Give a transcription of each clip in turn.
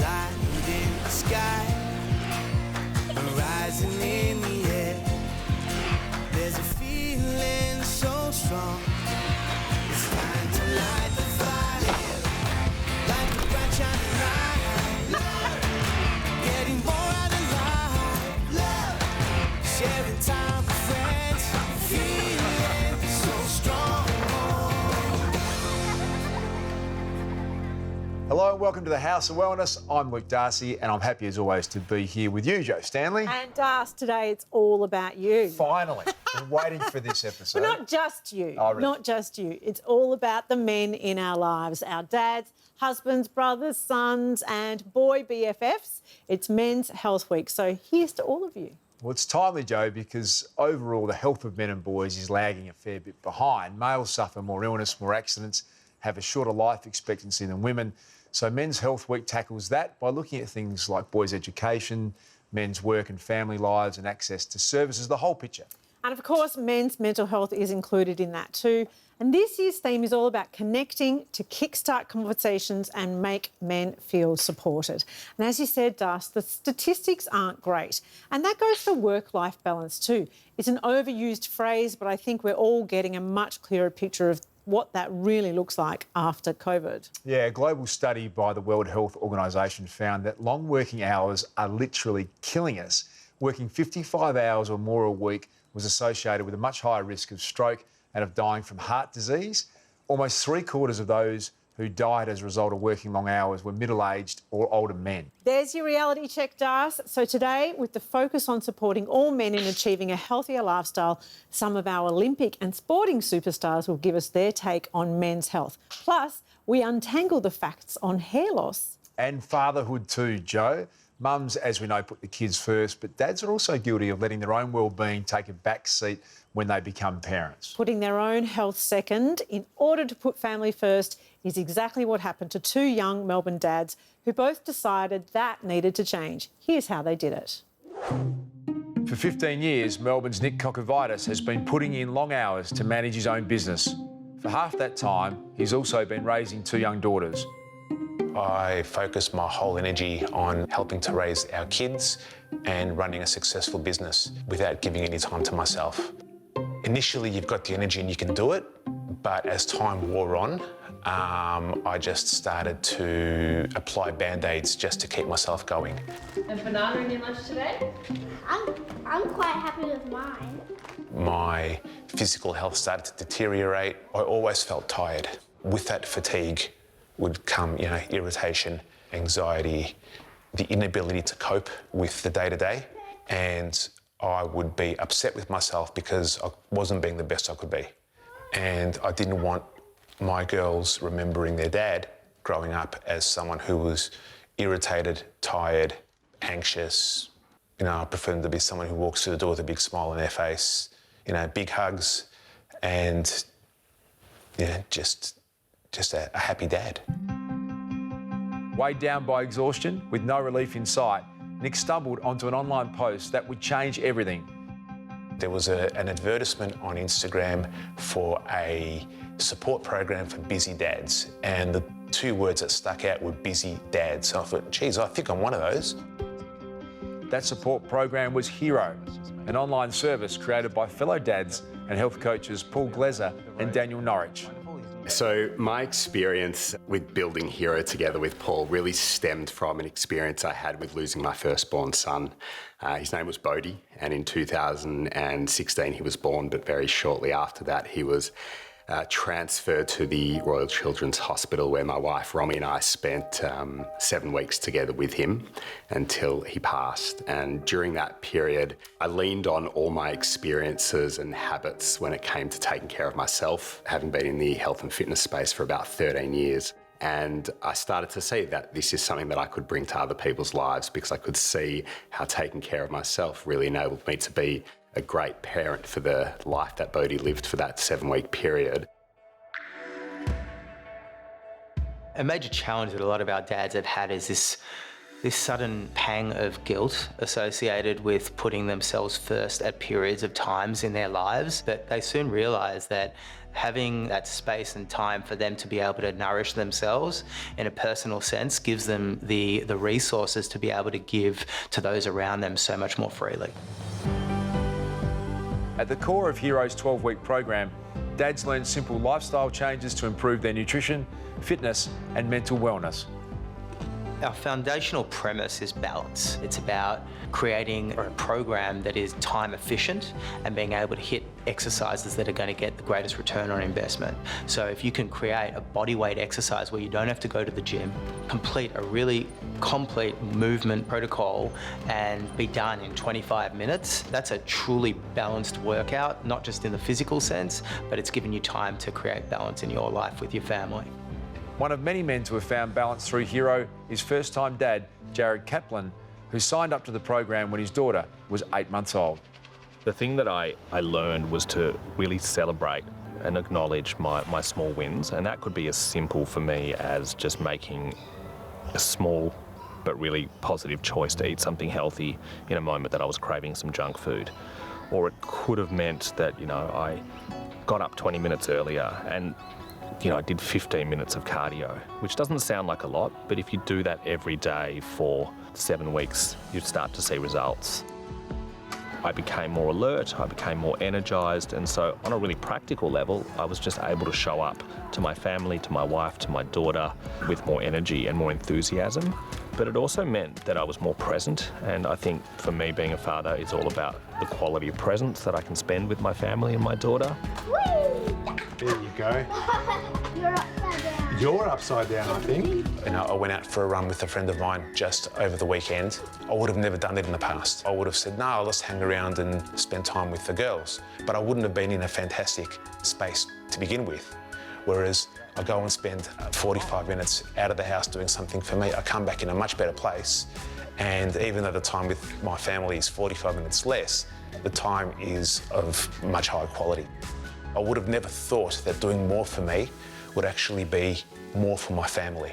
light in the sky, rising in the air. There's a feeling so strong. It's time to light the fire, like the bright shining light. Getting more out of life, sharing time with friends, feeling so strong. Hello and welcome to the House of Wellness. I'm Luke Darcy and I'm happy as always to be here with you, Jo Stanley. And today it's all about you. Finally, been waiting for this episode. But not just you, Oh, really? not just you. It's all about the men in our lives, our dads, husbands, brothers, sons and boy BFFs. It's Men's Health Week, so here's to all of you. Well, it's timely, Jo, because overall the health of men and boys is lagging a fair bit behind. Males suffer more illness, more accidents, have a shorter life expectancy than women. So Men's Health Week tackles that by looking at things like boys' education, men's work and family lives and access to services, the whole picture. And of course, men's mental health is included in that too. And this year's theme is all about connecting to kickstart conversations and make men feel supported. And as you said, Das, the statistics aren't great. And that goes for work-life balance too. It's an overused phrase, but I think we're all getting a much clearer picture of what that really looks like after COVID. Yeah, a global study by the World Health Organization found that long working hours are literally killing us. Working 55 hours or more a week was associated with a much higher risk of stroke and of dying from heart disease. Almost 3/4 of those who died as a result of working long hours were middle-aged or older men. There's your reality check, Das. So today, with the focus on supporting all men in achieving a healthier lifestyle, some of our Olympic and sporting superstars will give us their take on men's health. Plus, we untangle the facts on hair loss. And fatherhood too, Jo. Mums, as we know, put the kids first, but dads are also guilty of letting their own well-being take a back seat when they become parents. Putting their own health second in order to put family first is exactly what happened to two young Melbourne dads who both decided that needed to change. Here's how they did it. For 15 years, Melbourne's Nick Carr has been putting in long hours to manage his own business. For half that time, he's also been raising two young daughters. I focus my whole energy on helping to raise our kids and running a successful business without giving any time to myself. Initially, you've got the energy and you can do it, but as time wore on, I just started to apply Band-Aids just to keep myself going. A banana in your lunch today? I'm quite happy with mine. My physical health started to deteriorate. I always felt tired. With that fatigue would come, irritation, anxiety, the inability to cope with the day-to-day, and I would be upset with myself because I wasn't being the best I could be. And I didn't want my girls remembering their dad growing up as someone who was irritated, tired, anxious. I prefer them to be someone who walks through the door with a big smile on their face, big hugs, and just a happy dad. Weighed down by exhaustion, with no relief in sight, Nick stumbled onto an online post that would change everything. There was an advertisement on Instagram for a support program for busy dads, and the two words that stuck out were busy dads. So I thought, geez, I think I'm one of those. That support program was Hero, an online service created by fellow dads and health coaches Paul Glezer and Daniel Norich. So my experience with building Hero together with Paul really stemmed from an experience I had with losing my firstborn son. His name was Bodhi, and in 2016 he was born, but very shortly after that he was transferred to the Royal Children's Hospital, where my wife Romy and I spent 7 weeks together with him until he passed. And during that period, I leaned on all my experiences and habits when it came to taking care of myself, having been in the health and fitness space for about 13 years. And I started to see that this is something that I could bring to other people's lives, because I could see how taking care of myself really enabled me to be a great parent for the life that Bodhi lived for that 7-week period. A major challenge that a lot of our dads have had is this this sudden pang of guilt associated with putting themselves first at periods of times in their lives, that they soon realise that having that space and time for them to be able to nourish themselves in a personal sense gives them the resources to be able to give to those around them so much more freely. At the core of Hero's 12-week program, dads learn simple lifestyle changes to improve their nutrition, fitness and mental wellness. Our foundational premise is balance. It's about creating a program that is time efficient and being able to hit exercises that are going to get the greatest return on investment. So if you can create a body weight exercise where you don't have to go to the gym, complete a really complete movement protocol and be done in 25 minutes, that's a truly balanced workout, not just in the physical sense, but it's given you time to create balance in your life with your family. One of many men to have found balance through Hero is first-time dad Jared Kaplan, who signed up to the program when his daughter was 8 months old. The thing that I learned was to really celebrate and acknowledge my small wins, and that could be as simple for me as just making a small but really positive choice to eat something healthy in a moment that I was craving some junk food. Or it could have meant that, I got up 20 minutes earlier and I did 15 minutes of cardio, which doesn't sound like a lot, but if you do that every day for 7 weeks, you start to see results. I became more alert, I became more energised, and so on a really practical level, I was just able to show up to my family, to my wife, to my daughter with more energy and more enthusiasm. But it also meant that I was more present, and I think for me being a father is all about the quality of presence that I can spend with my family and my daughter. There you go. You're upside down. You're upside down, I think. I went out for a run with a friend of mine just over the weekend. I would have never done it in the past. I would have said, no, I'll just hang around and spend time with the girls. But I wouldn't have been in a fantastic space to begin with. Whereas I go and spend 45 minutes out of the house doing something for me, I come back in a much better place. And even though the time with my family is 45 minutes less, the time is of much higher quality. I would have never thought that doing more for me would actually be more for my family.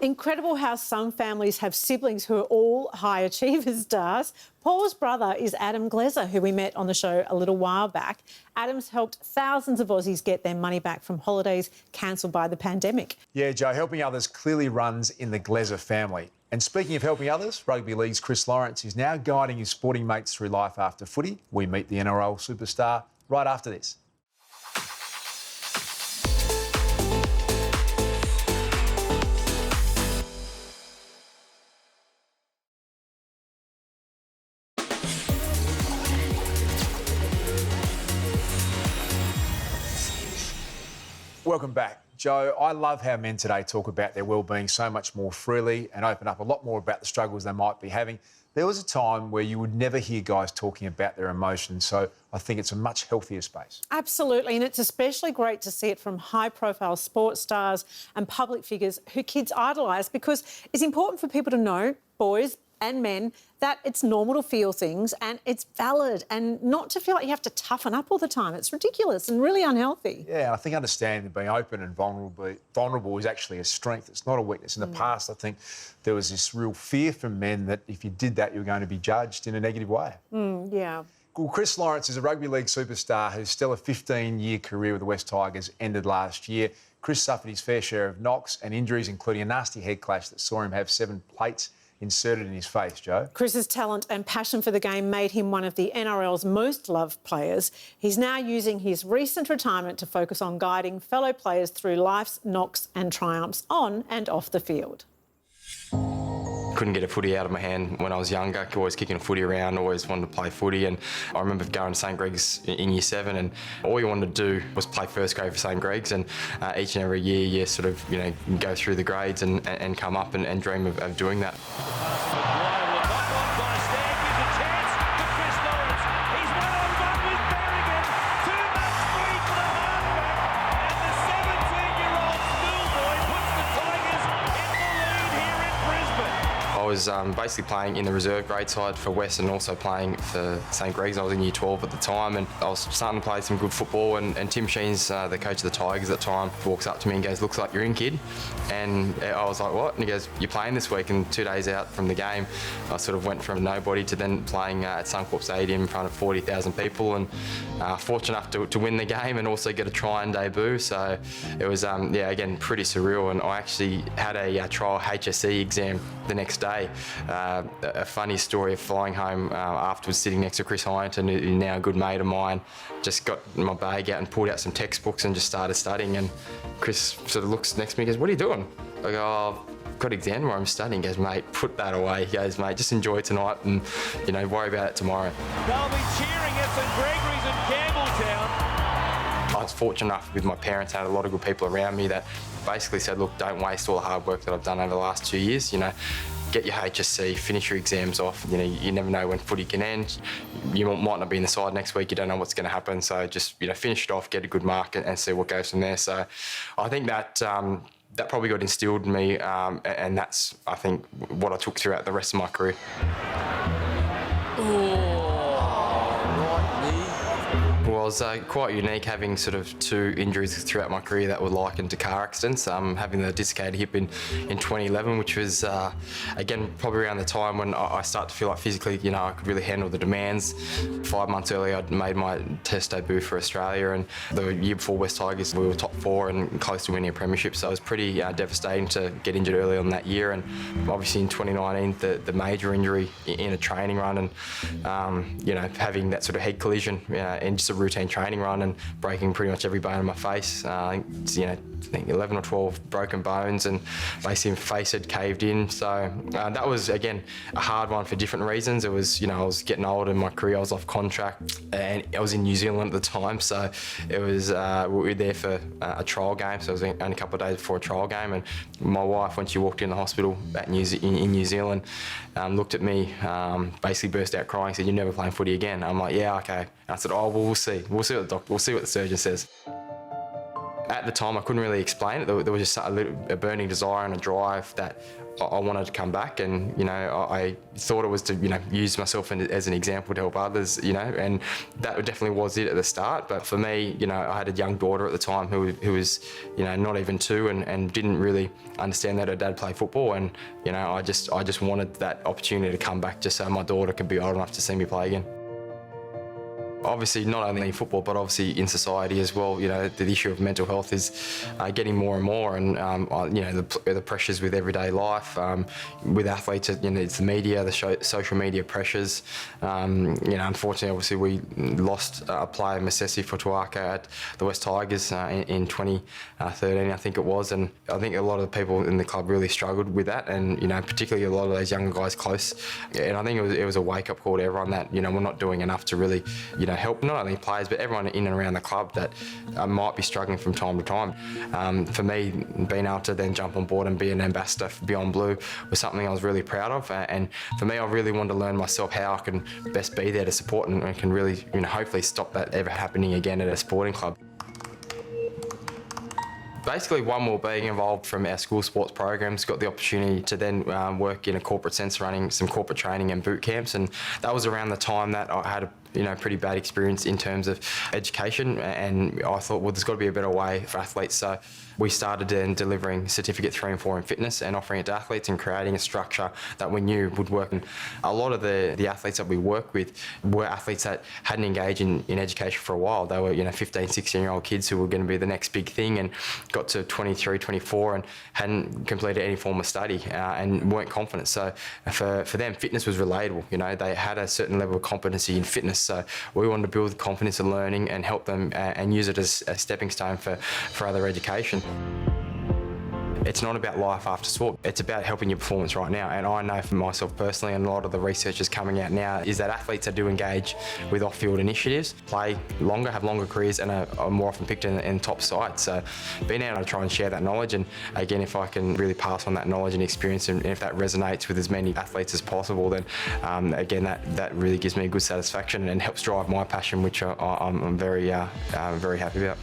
Incredible how some families have siblings who are all high achievers, Dars. Paul's brother is Adam Glezer, who we met on the show a little while back. Adam's helped thousands of Aussies get their money back from holidays cancelled by the pandemic. Yeah, Joe, helping others clearly runs in the Glezer family. And speaking of helping others, Rugby League's Chris Lawrence is now guiding his sporting mates through life after footy. We meet the NRL superstar right after this. Welcome back. Joe, I love how men today talk about their wellbeing so much more freely and open up a lot more about the struggles they might be having. There was a time where you would never hear guys talking about their emotions, so I think it's a much healthier space. Absolutely, and it's especially great to see it from high-profile sports stars and public figures who kids idolise, because it's important for people to know, boys and men, that it's normal to feel things and it's valid, and not to feel like you have to toughen up all the time. It's ridiculous and really unhealthy. Yeah, I think understanding that being open and vulnerable is actually a strength. It's not a weakness. In the past, I think there was this real fear from men that if you did that, you were going to be judged in a negative way. Yeah. Well, Chris Lawrence is a rugby league superstar whose stellar 15-year career with the West Tigers ended last year. Chris suffered his fair share of knocks and injuries, including a nasty head clash that saw him have 7 plates inserted in his face, Joe. Chris's talent and passion for the game made him one of the NRL's most loved players. He's now using his recent retirement to focus on guiding fellow players through life's knocks and triumphs on and off the field. Couldn't get a footy out of my hand when I was younger, always kicking a footy around, always wanted to play footy. And I remember going to St Greg's in year 7, and all you wanted to do was play first grade for St Greg's. And each and every year you sort of, go through the grades and come up and dream of doing that. I was basically playing in the reserve grade side for West and also playing for St Greg's. I was in year 12 at the time, and I was starting to play some good football, and Tim Sheen's the coach of the Tigers at the time, walks up to me and goes, "Looks like you're in, kid." And I was like, "What?" And he goes, "You're playing this week." And 2 days out from the game, I sort of went from nobody to then playing at Suncorp Stadium in front of 40,000 people, and fortunate enough to win the game and also get a try and debut. So it was, again, pretty surreal. And I actually had a trial HSC exam the next day. A funny story of flying home afterwards, sitting next to Chris Hyington, who's now a good mate of mine, just got my bag out and pulled out some textbooks and just started studying. And Chris sort of looks next to me and goes, "What are you doing?" I go, "Oh, I've got an exam where I'm studying." He goes, "Mate, put that away." He goes, "Mate, just enjoy tonight and, worry about it tomorrow." They'll be cheering at St Gregory's in Campbelltown. I was fortunate enough with my parents, I had a lot of good people around me that basically said, "Look, don't waste all the hard work that I've done over the last 2 years. Get your HSC, finish your exams off. You never know when footy can end. You might not be in the side next week. You don't know what's going to happen. So just, finish it off, get a good mark and see what goes from there." So I think that that probably got instilled in me, and that's, I think, what I took throughout the rest of my career. Well, it was quite unique having sort of 2 injuries throughout my career that were likened to car accidents. Having the dislocated hip in 2011, which was, again, probably around the time when I started to feel like physically, I could really handle the demands. 5 months earlier, I'd made my test debut for Australia, and the year before West Tigers, we were top 4 and close to winning a premiership. So it was pretty devastating to get injured early on that year. And obviously in 2019, the major injury in a training run, and, having that sort of head collision in just a routine training run and breaking pretty much every bone in my face. I think 11 or 12 broken bones, and basically my face had caved in. So that was, again, a hard one for different reasons. It was, I was getting older in my career, I was off contract, and I was in New Zealand at the time. So it was, we were there for a trial game. So it was only a couple of days before a trial game. And my wife, when she walked in the hospital in New Zealand, looked at me, basically burst out crying, said, "You're never playing footy again." I'm like, "Yeah, okay." And I said, "Oh, well, we'll see. We'll see what the surgeon says." At the time, I couldn't really explain it. There was just a burning desire and a drive that I wanted to come back, and I thought it was to use myself as an example to help others, and that definitely was it at the start. But for me, I had a young daughter at the time who was not even 2 and didn't really understand that her dad played football, and I just wanted that opportunity to come back just so my daughter could be old enough to see me play again. Obviously, not only in football, but obviously in society as well. The issue of mental health is getting more and more, and the pressures with everyday life, with athletes. It's the media, the social media pressures. Unfortunately, obviously, we lost a player, Masesi Fotuaka, at the West Tigers in 2013, I think it was, and I think a lot of the people in the club really struggled with that, and particularly a lot of those younger guys close. And I think it was a wake-up call to everyone that we're not doing enough to really help not only players but everyone in and around the club that might be struggling from time to time. For me, being able to then jump on board and be an ambassador for Beyond Blue was something I was really proud of. And for me, I really wanted to learn myself how I can best be there to support and can really, hopefully stop that ever happening again at a sporting club. Basically, One Wellbeing evolved from our school sports programs, got the opportunity to then work in a corporate sense, running some corporate training and boot camps, and that was around the time that I had a pretty bad experience in terms of education, and I thought, well, there's got to be a better way for athletes. So we started then delivering Certificate 3 and 4 in fitness and offering it to athletes and creating a structure that we knew would work. And a lot of the athletes that we work with were athletes that hadn't engaged in education for a while. They were 15, 16-year-old kids who were going to be the next big thing, and got to 23, 24 and hadn't completed any form of study and weren't confident. So for them, fitness was relatable. They had a certain level of competency in fitness. So we wanted to build confidence in learning and help them and use it as a stepping stone for other education. It's not about life after sport, it's about helping your performance right now. And I know for myself personally, and a lot of the research is coming out now, is that athletes that do engage with off-field initiatives play longer, have longer careers, and are more often picked in top sides. So being able to try and share that knowledge, and again, if I can really pass on that knowledge and experience, and if that resonates with as many athletes as possible, then again, that really gives me a good satisfaction and helps drive my passion, which I'm very happy about.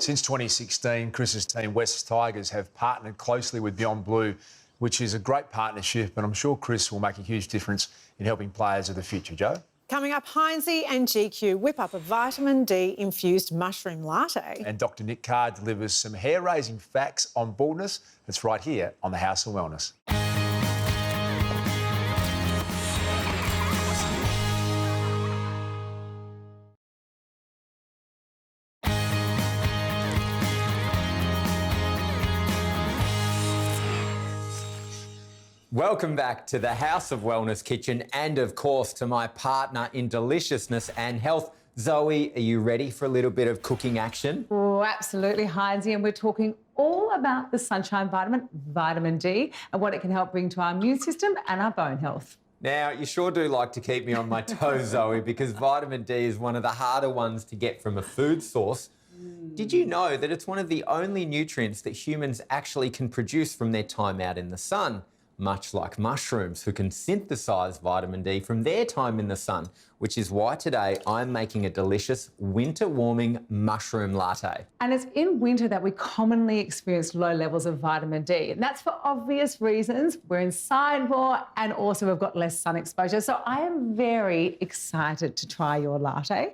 Since 2016, Chris's team, West Tigers, have partnered closely with Beyond Blue, which is a great partnership, and I'm sure Chris will make a huge difference in helping players of the future. Joe? Coming up, Hinsey and GQ whip up a vitamin D-infused mushroom latte. And Doctor Nick Carr delivers some hair-raising facts on baldness. That's right here on the House of Wellness. Welcome back to the House of Wellness Kitchen and, of course, to my partner in deliciousness and health. Zoe, are you ready for a little bit of cooking action? Oh, absolutely, Hinsey. And we're talking all about the sunshine vitamin, vitamin D, and what it can help bring to our immune system and our bone health. Now, you sure do like to keep me on my toes, Zoe, because vitamin D is one of the harder ones to get from a food source. Did you know that it's one of the only nutrients that humans actually can produce from their time out in the sun? Much like mushrooms, who can synthesise vitamin D from their time in the sun, which is why today I'm making a delicious winter-warming mushroom latte. And it's in winter that we commonly experience low levels of vitamin D. And that's for obvious reasons. We're inside more and also we've got less sun exposure. So I am very excited to try your latte.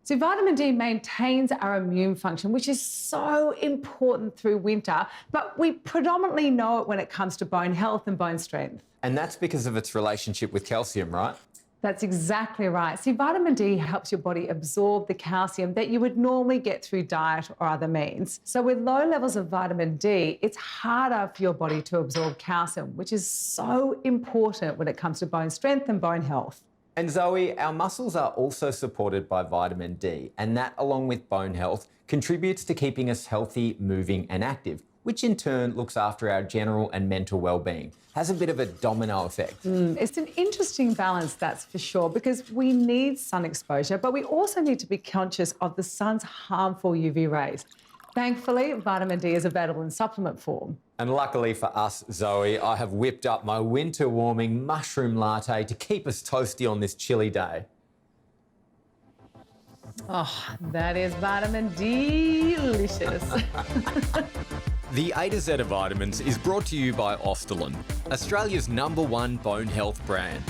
So vitamin D maintains our immune function, which is so important through winter, but we predominantly know it when it comes to bone health and bone strength. And that's because of its relationship with calcium, right? That's exactly right. See, vitamin D helps your body absorb the calcium that you would normally get through diet or other means. So with low levels of vitamin D, it's harder for your body to absorb calcium, which is so important when it comes to bone strength and bone health. And Zoe, our muscles are also supported by vitamin D, and that, along with bone health, contributes to keeping us healthy, moving and active, which in turn looks after our general and mental well-being. Has a bit of a domino effect. It's an interesting balance, that's for sure, because we need sun exposure, but we also need to be conscious of the sun's harmful UV rays. Thankfully, vitamin D is available in supplement form. And luckily for us, Zoe, I have whipped up my winter-warming mushroom latte to keep us toasty on this chilly day. Oh, that is vitamin D delicious. The A to Z of vitamins is brought to you by Ostalin, Australia's #1 bone health brand.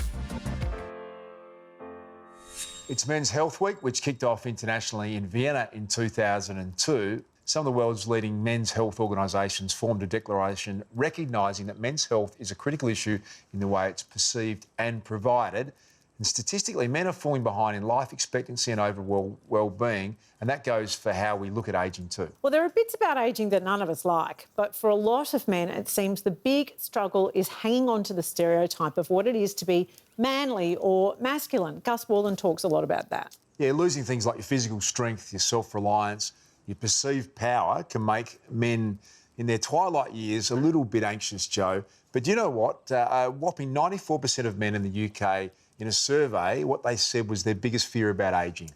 It's Men's Health Week, which kicked off internationally in Vienna in 2002. Some of the world's leading men's health organisations formed a declaration recognising that men's health is a critical issue in the way it's perceived and provided. And statistically, men are falling behind in life expectancy and overall well-being, and that goes for how we look at ageing too. Well, there are bits about ageing that none of us like, but for a lot of men, it seems the big struggle is hanging on to the stereotype of what it is to be manly or masculine. Gus Wallen talks a lot about that. Yeah, losing things like your physical strength, your self-reliance, your perceived power can make men in their twilight years a little bit anxious, Joe. But do you know what? A whopping 94% of men in the UK, in a survey, what they said was their biggest fear about ageing.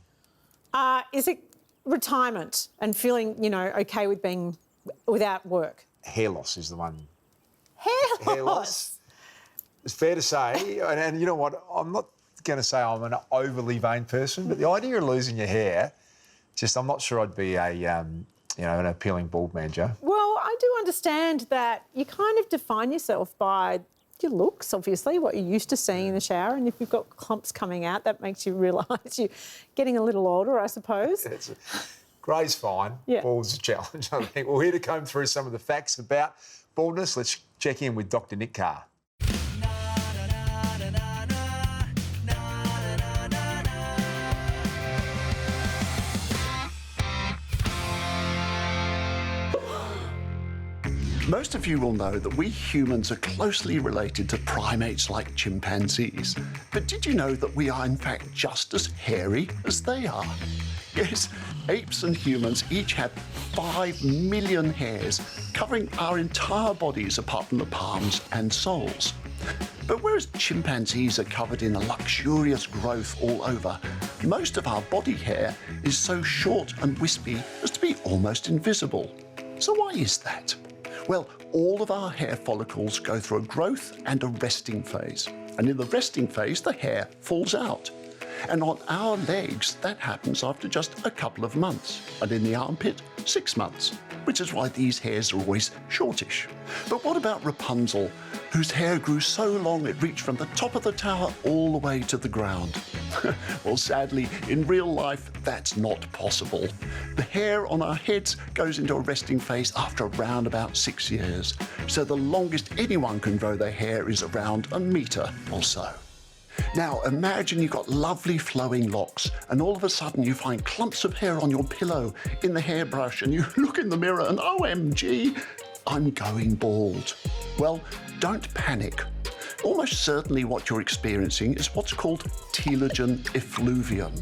Is it retirement and feeling, OK with being without work? Hair loss is the one. Hair loss? It's fair to say, and you know what? I'm not going to say I'm an overly vain person, but the idea of losing your hair, I'm not sure I'd be an appealing bald man, Joe. Well, I do understand that you kind of define yourself by your looks, obviously, what you're used to seeing in the shower, and if you've got clumps coming out, that makes you realise you're getting a little older, I suppose. Grey's fine, yeah. Bald's a challenge, I think. Well, here to comb through some of the facts about baldness, let's check in with Dr. Nick Carr. Most of you will know that we humans are closely related to primates like chimpanzees. But did you know that we are in fact just as hairy as they are? Yes, apes and humans each have 5 million hairs covering our entire bodies apart from the palms and soles. But whereas chimpanzees are covered in a luxurious growth all over, most of our body hair is so short and wispy as to be almost invisible. So why is that? Well, all of our hair follicles go through a growth and a resting phase. And in the resting phase, the hair falls out. And on our legs, that happens after just a couple of months. And in the armpit, 6 months, which is why these hairs are always shortish. But what about Rapunzel, whose hair grew so long it reached from the top of the tower all the way to the ground? Well, sadly, in real life, that's not possible. The hair on our heads goes into a resting phase after around about 6 years. So the longest anyone can grow their hair is around a metre or so. Now, imagine you've got lovely flowing locks and all of a sudden you find clumps of hair on your pillow, in the hairbrush, and you look in the mirror and OMG, I'm going bald. Well, don't panic. Almost certainly what you're experiencing is what's called telogen effluvium.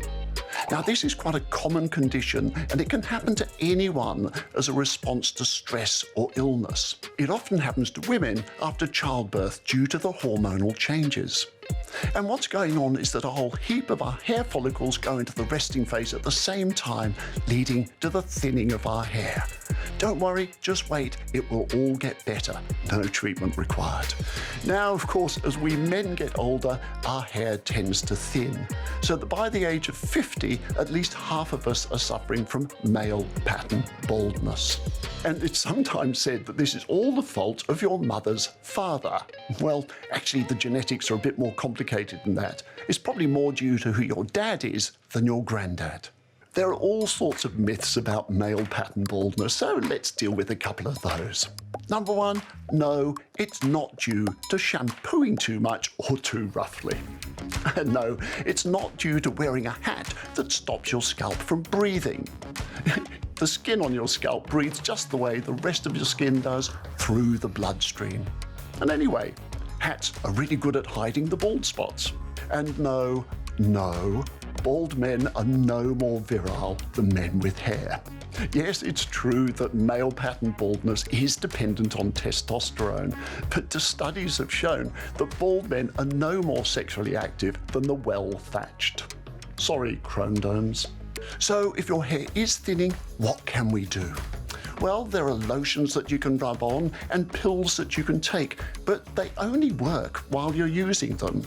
Now, this is quite a common condition and it can happen to anyone as a response to stress or illness. It often happens to women after childbirth due to the hormonal changes. And what's going on is that a whole heap of our hair follicles go into the resting phase at the same time, leading to the thinning of our hair. Don't worry, just wait, it will all get better. No treatment required. Now, of course, as we men get older, our hair tends to thin. So that by the age of 50, at least half of us are suffering from male pattern baldness. And it's sometimes said that this is all the fault of your mother's father. Well, actually, the genetics are a bit more complicated than that. It's probably more due to who your dad is than your granddad. There are all sorts of myths about male pattern baldness, so let's deal with a couple of those. Number one, no, it's not due to shampooing too much or too roughly. No, it's not due to wearing a hat that stops your scalp from breathing. The skin on your scalp breathes just the way the rest of your skin does, through the bloodstream. And anyway, hats are really good at hiding the bald spots. And no, bald men are no more virile than men with hair. Yes, it's true that male pattern baldness is dependent on testosterone, but the studies have shown that bald men are no more sexually active than the well-thatched. Sorry, chromosomes. So if your hair is thinning, what can we do? Well, there are lotions that you can rub on and pills that you can take, but they only work while you're using them.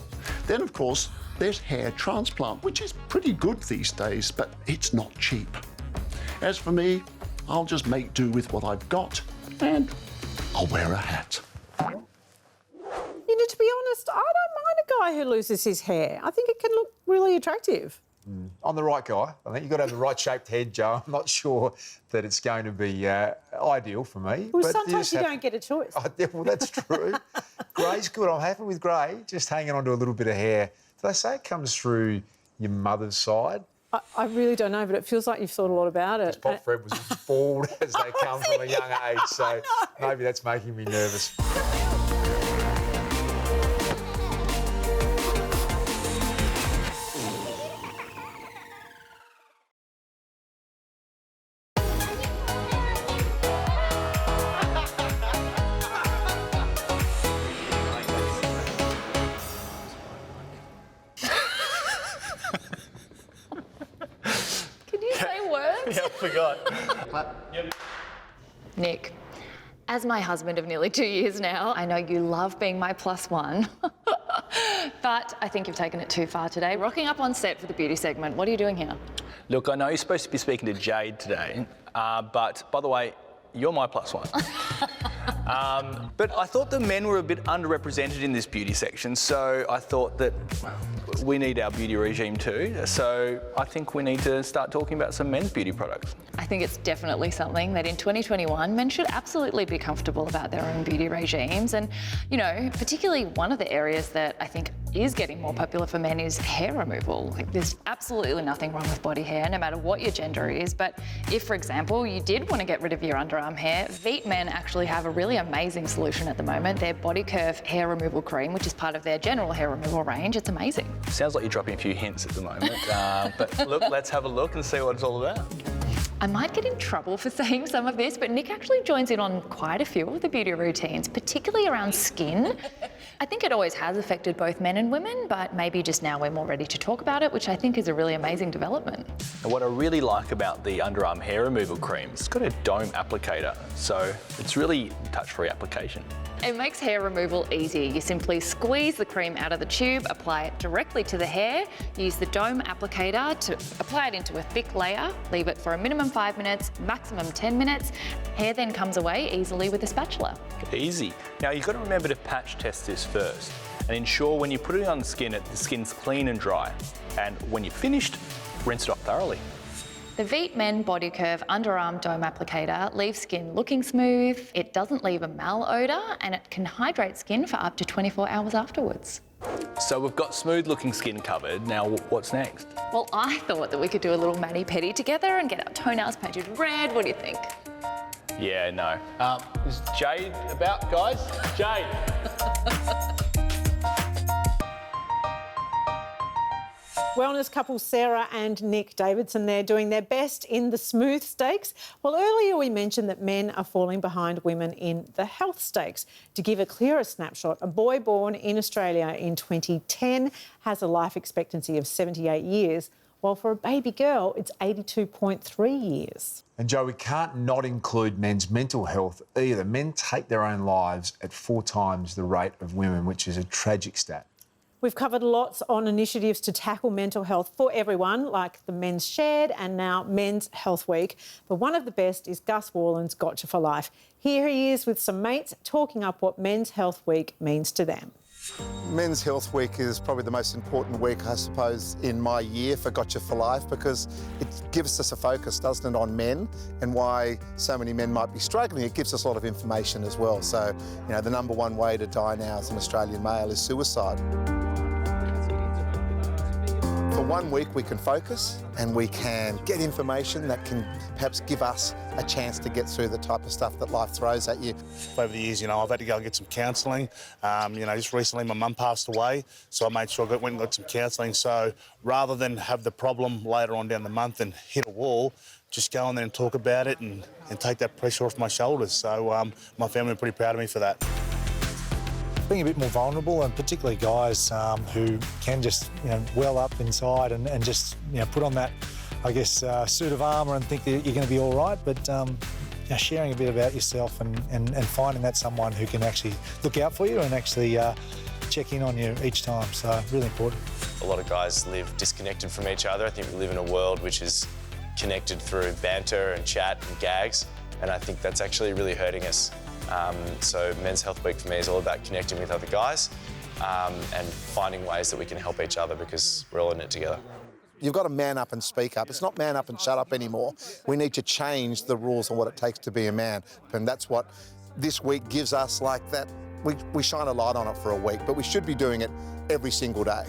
Then, of course, there's hair transplant, which is pretty good these days, but it's not cheap. As for me, I'll just make do with what I've got, and I'll wear a hat. You know, to be honest, I don't mind a guy who loses his hair. I think it can look really attractive. I'm the right guy. I think you've got to have the right shaped head, Joe. I'm not sure that it's going to be ideal for me. Well, but sometimes you don't get a choice. Oh, yeah, well, that's true. Grey's good. I'm happy with grey. Just hanging on to a little bit of hair. Do they say it comes through your mother's side? I really don't know, but it feels like you've thought a lot about it. Pop Fred was as bald as they come from a young age, so maybe that's making me nervous. Yeah, I forgot. Yep. Nick, as my husband of nearly 2 years now, I know you love being my plus one. But I think you've taken it too far today. Rocking up on set for the beauty segment. What are you doing here? Look, I know you're supposed to be speaking to Jade today, but by the way, you're my plus one. But I thought the men were a bit underrepresented in this beauty section, so I thought that we need our beauty regime too. So I think we need to start talking about some men's beauty products. I think it's definitely something that in 2021, men should absolutely be comfortable about their own beauty regimes. And, you know, particularly one of the areas that I think is getting more popular for men is hair removal. Like, there's absolutely nothing wrong with body hair, no matter what your gender is. But if, for example, you did want to get rid of your underarm hair, Veet Men actually have a really amazing solution at the moment. Their Body Curve hair removal cream, which is part of their general hair removal range. It's amazing. Sounds like you're dropping a few hints at the moment. But look, let's have a look and see what it's all about. I might get in trouble for saying some of this, but Nick actually joins in on quite a few of the beauty routines, particularly around skin. I think it always has affected both men and women, but maybe just now we're more ready to talk about it, which I think is a really amazing development. And what I really like about the underarm hair removal cream, it's got a dome applicator, so it's really touch-free application. It makes hair removal easy. You simply squeeze the cream out of the tube, apply it directly to the hair, use the dome applicator to apply it into a thick layer, leave it for a minimum 5 minutes, maximum 10 minutes. Hair then comes away easily with a spatula. Easy. Now you've got to remember to patch test this first and ensure when you put it on the skin's clean and dry. And when you're finished, rinse it off thoroughly. The Veet Men Body Curve Underarm Dome Applicator leaves skin looking smooth, it doesn't leave a malodour, and it can hydrate skin for up to 24 hours afterwards. So we've got smooth looking skin covered. Now what's next? Well, I thought that we could do a little mani-pedi together and get our toenails painted red. What do you think? Yeah, no. Is Jade about, guys? Jade. Wellness couple Sarah and Nick Davidson there doing their best in the smooth stakes. Well, earlier we mentioned that men are falling behind women in the health stakes. To give a clearer snapshot, a boy born in Australia in 2010 has a life expectancy of 78 years, while for a baby girl it's 82.3 years. And Joe, we can't not include men's mental health either. Men take their own lives at 4 times the rate of women, which is a tragic stat. We've covered lots on initiatives to tackle mental health for everyone, like the Men's Shared and now Men's Health Week. But one of the best is Gus Worland's Gotcha for Life. Here he is with some mates talking up what Men's Health Week means to them. Men's Health Week is probably the most important week, I suppose, in my year for Gotcha for Life, because it gives us a focus, doesn't it, on men and why so many men might be struggling. It gives us a lot of information as well. So, you know, the #1 way to die now as an Australian male is suicide. For 1 week we can focus and we can get information that can perhaps give us a chance to get through the type of stuff that life throws at you. Over the years, you know, I've had to go and get some counselling. You know, just recently my mum passed away, so I made sure I went and got some counselling. So rather than have the problem later on down the month and hit a wall, just go in there and talk about it and take that pressure off my shoulders. So my family are pretty proud of me for that. Being a bit more vulnerable, and particularly guys who can just, you know, well up inside and just, you know, put on that, I guess, suit of armour and think that you're going to be all right. But you know, sharing a bit about yourself and finding that someone who can actually look out for you and actually check in on you each time. So really important. A lot of guys live disconnected from each other. I think we live in a world which is connected through banter and chat and gags, and I think that's actually really hurting us. So Men's Health Week for me is all about connecting with other guys and finding ways that we can help each other, because we're all in it together. You've got to man up and speak up. It's not man up and shut up anymore. We need to change the rules on what it takes to be a man. And that's what this week gives us, like that. We shine a light on it for a week, but we should be doing it every single day.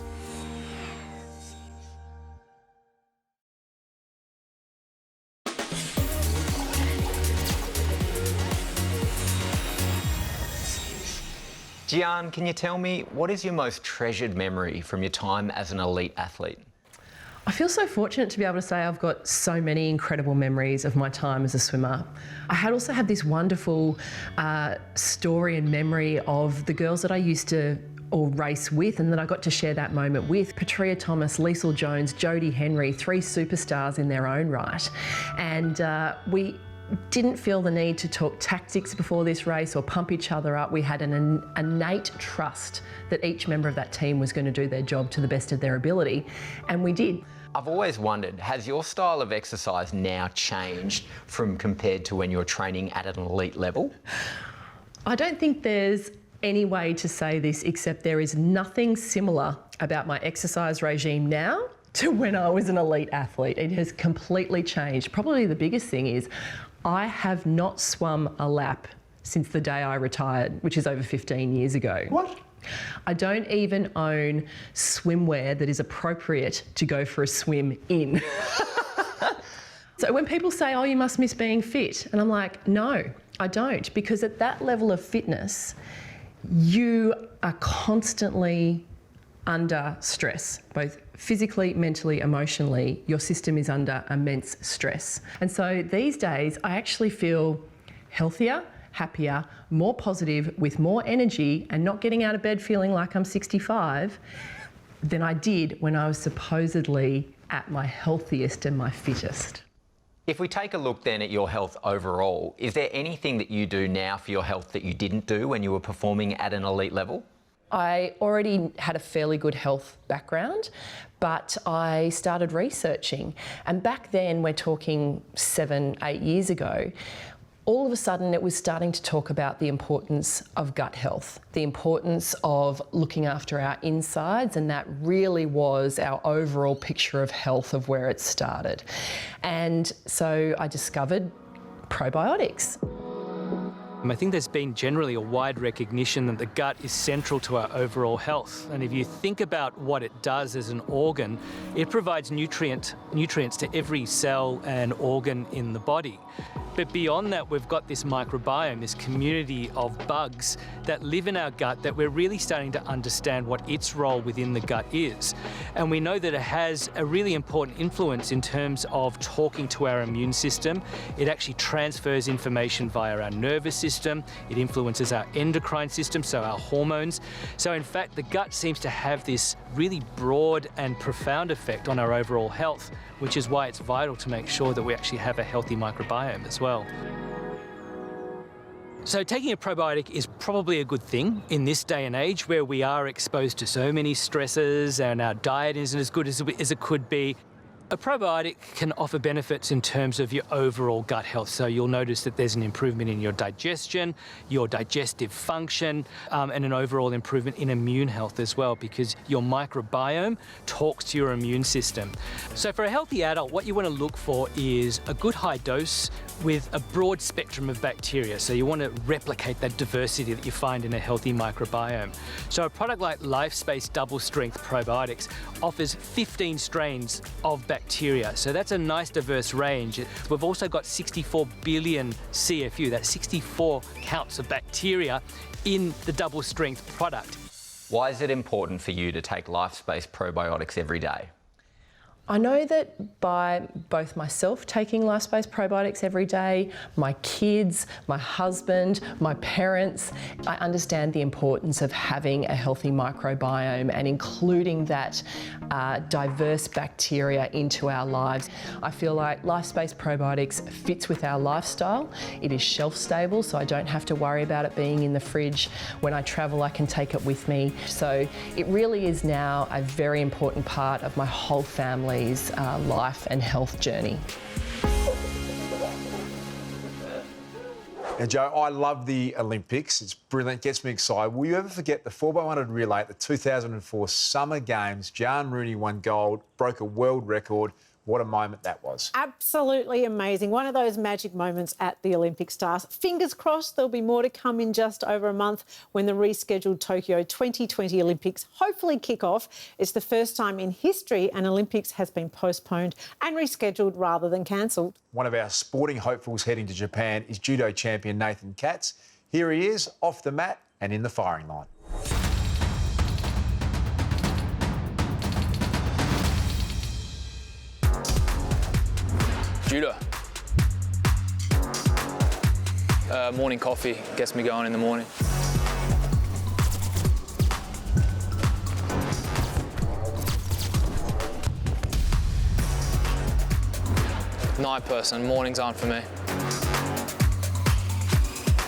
Gian, can you tell me, what is your most treasured memory from your time as an elite athlete? I feel so fortunate to be able to say I've got so many incredible memories of my time as a swimmer. I also had this wonderful story and memory of the girls that I used to race with and that I got to share that moment with. Petria Thomas, Liesl Jones, Jodie Henry, 3 superstars in their own right. And we didn't feel the need to talk tactics before this race or pump each other up. We had an innate trust that each member of that team was going to do their job to the best of their ability, and we did. I've always wondered, has your style of exercise now changed from compared to when you were training at an elite level? I don't think there's any way to say this, except there is nothing similar about my exercise regime now to when I was an elite athlete. It has completely changed. Probably the biggest thing is I have not swum a lap since the day I retired, which is over 15 years ago. What? I don't even own swimwear that is appropriate to go for a swim in. So when people say, oh, you must miss being fit, and I'm like, no, I don't, because at that level of fitness, you are constantly under stress, both physically, mentally, emotionally. Your system is under immense stress. And so these days, I actually feel healthier, happier, more positive, with more energy, and not getting out of bed feeling like I'm 65 than I did when I was supposedly at my healthiest and my fittest. If we take a look then at your health overall, is there anything that you do now for your health that you didn't do when you were performing at an elite level? I already had a fairly good health background, but I started researching. And back then, we're talking 7, 8 years ago, all of a sudden it was starting to talk about the importance of gut health, the importance of looking after our insides, and that really was our overall picture of health of where it started. And so I discovered probiotics. I think there's been generally a wide recognition that the gut is central to our overall health. And if you think about what it does as an organ, it provides nutrients to every cell and organ in the body. But beyond that, we've got this microbiome, this community of bugs that live in our gut that we're really starting to understand what its role within the gut is. And we know that it has a really important influence in terms of talking to our immune system. It actually transfers information via our nervous system. It influences our endocrine system, so our hormones. So in fact, the gut seems to have this really broad and profound effect on our overall health, which is why it's vital to make sure that we actually have a healthy microbiome as well. So taking a probiotic is probably a good thing in this day and age where we are exposed to so many stresses and our diet isn't as good as it could be. A probiotic can offer benefits in terms of your overall gut health. So you'll notice that there's an improvement in your digestion, your digestive function, and an overall improvement in immune health as well, because your microbiome talks to your immune system. So for a healthy adult, what you want to look for is a good high dose with a broad spectrum of bacteria. So you want to replicate that diversity that you find in a healthy microbiome. So a product like LifeSpace Double Strength Probiotics offers 15 strains of bacteria. So that's a nice diverse range. We've also got 64 billion CFU, that's 64 counts of bacteria in the double strength product. Why is it important for you to take LifeSpace probiotics every day? I know that by both myself taking LifeSpace probiotics every day, my kids, my husband, my parents, I understand the importance of having a healthy microbiome and including that diverse bacteria into our lives. I feel like LifeSpace probiotics fits with our lifestyle. It is shelf stable, so I don't have to worry about it being in the fridge. When I travel, I can take it with me. So it really is now a very important part of my whole family's life and health journey. Now, Joe, I love the Olympics. It's brilliant, gets me excited. Will you ever forget the 4x100 relay at the 2004 Summer Games? John Rooney won gold, broke a world record. What a moment that was. Absolutely amazing. One of those magic moments at the Olympic stars. Fingers crossed there'll be more to come in just over a month when the rescheduled Tokyo 2020 Olympics hopefully kick off. It's the first time in history an Olympics has been postponed and rescheduled rather than cancelled. One of our sporting hopefuls heading to Japan is judo champion Nathan Katz. Here he is, off the mat and in the firing line. Judo. Morning coffee gets me going in the morning. Night person, mornings aren't for me.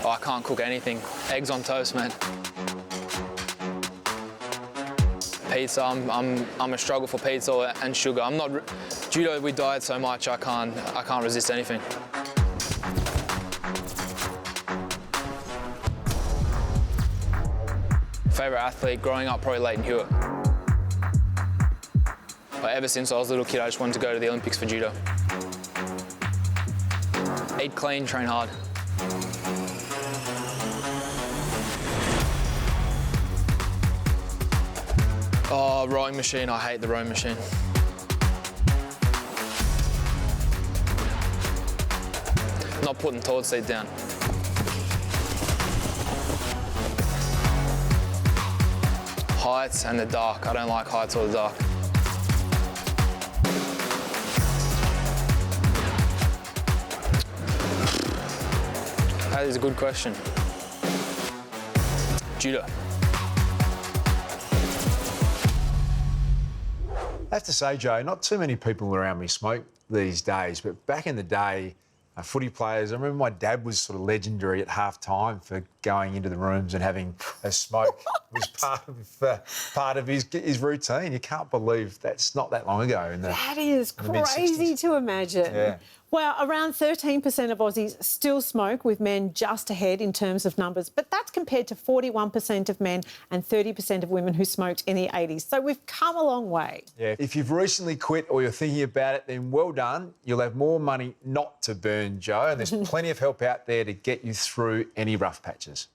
Oh, I can't cook anything. Eggs on toast, man. Pizza, I'm a struggle for pizza and sugar. I'm not judo. We diet so much, I can't resist anything. Favorite athlete growing up, probably Leighton Hewitt. But ever since I was a little kid, I just wanted to go to the Olympics for judo. Eat clean, train hard. Oh, rowing machine, I hate the rowing machine. Not putting the toilet seat down. Heights and the dark. I don't like heights or the dark. That is a good question. Judo. I have to say, Joe, not too many people around me smoke. these days, but back in the day, footy players, I remember my dad was sort of legendary at half-time for going into the rooms and having a smoke. It was part of his routine. You can't believe that's not that long ago. That is crazy to imagine. Yeah. Well, around 13% of Aussies still smoke, with men just ahead in terms of numbers, but that's compared to 41% of men and 30% of women who smoked in the 80s. So we've come a long way. Yeah. If you've recently quit or you're thinking about it, then well done. You'll have more money not to burn, Joe, and there's plenty of help out there to get you through any rough patches.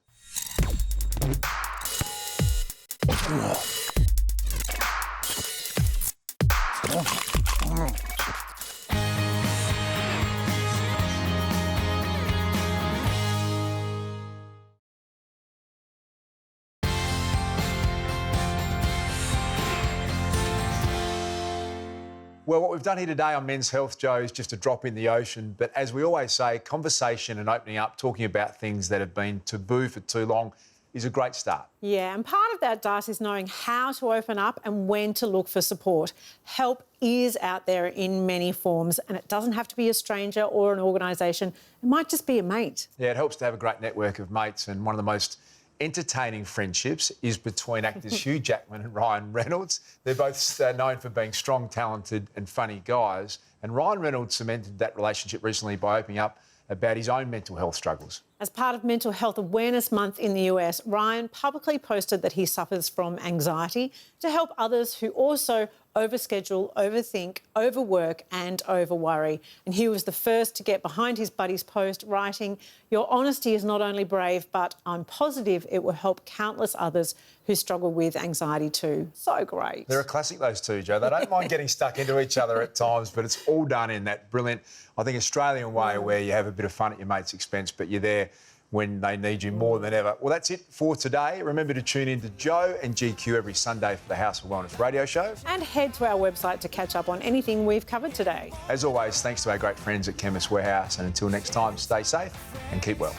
Well, what we've done here today on Men's Health, Joe, is just a drop in the ocean. But as we always say, conversation and opening up, talking about things that have been taboo for too long is a great start. Yeah, and part of that, Dart, is knowing how to open up and when to look for support. Help is out there in many forms, and it doesn't have to be a stranger or an organisation. It might just be a mate. Yeah, it helps to have a great network of mates, and one of the most entertaining friendships is between actors Hugh Jackman and Ryan Reynolds. They're both known for being strong, talented and funny guys. And Ryan Reynolds cemented that relationship recently by opening up about his own mental health struggles. As part of Mental Health Awareness Month in the US, Ryan publicly posted that he suffers from anxiety to help others who also overschedule, overthink, overwork and overworry. And he was the first to get behind his buddy's post, writing, "Your honesty is not only brave, but I'm positive it will help countless others who struggle with anxiety too." So great. They're a classic, those two, Joe. They don't mind getting stuck into each other at times, but it's all done in that brilliant, I think, Australian way where you have a bit of fun at your mate's expense, but you're there when they need you more than ever. Well, that's it for today. Remember to tune in to Joe and GQ every Sunday for the House of Wellness radio show. And head to our website to catch up on anything we've covered today. As always, thanks to our great friends at Chemist Warehouse. And until next time, stay safe and keep well.